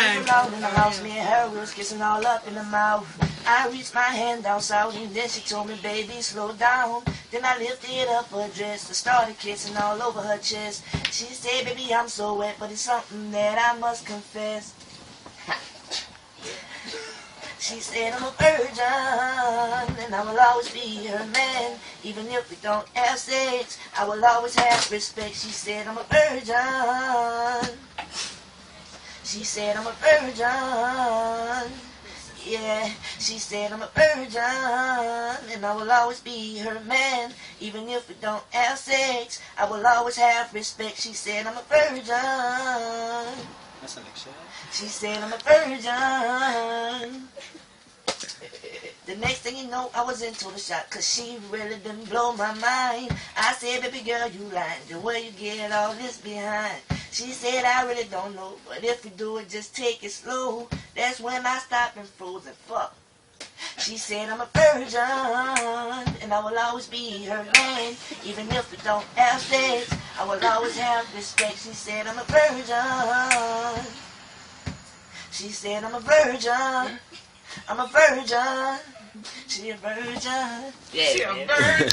time. Alone in the house, me and her, we was kissing all up in the mouth. I reached my hand down south, and then she told me, baby, slow down. Then I lifted up her dress and started kissing all over her chest. She said, baby, I'm so wet, but it's something that I must confess. She said, I'm a virgin, and I will always be her man. Even if we don't have sex, I will always have respect. She said, I'm a virgin. She said, I'm a virgin. Yeah, she said, I'm a virgin, and I will always be her man. Even if we don't have sex, I will always have respect. She said, I'm a virgin. That's an extra. She said, I'm a virgin. The next thing you know, I was into the shot, cause she really didn't blow my mind. I said, baby girl, you lying, then where you get all this behind? She said, I really don't know, but if you do it, just take it slow. That's when I stopped and froze and fuck. She said, I'm a virgin, and I will always be her man. Even if we don't have sex, I will always have respect. She said, I'm a virgin. She said, I'm a virgin. I'm a virgin. She a virgin. Yeah, she a virgin.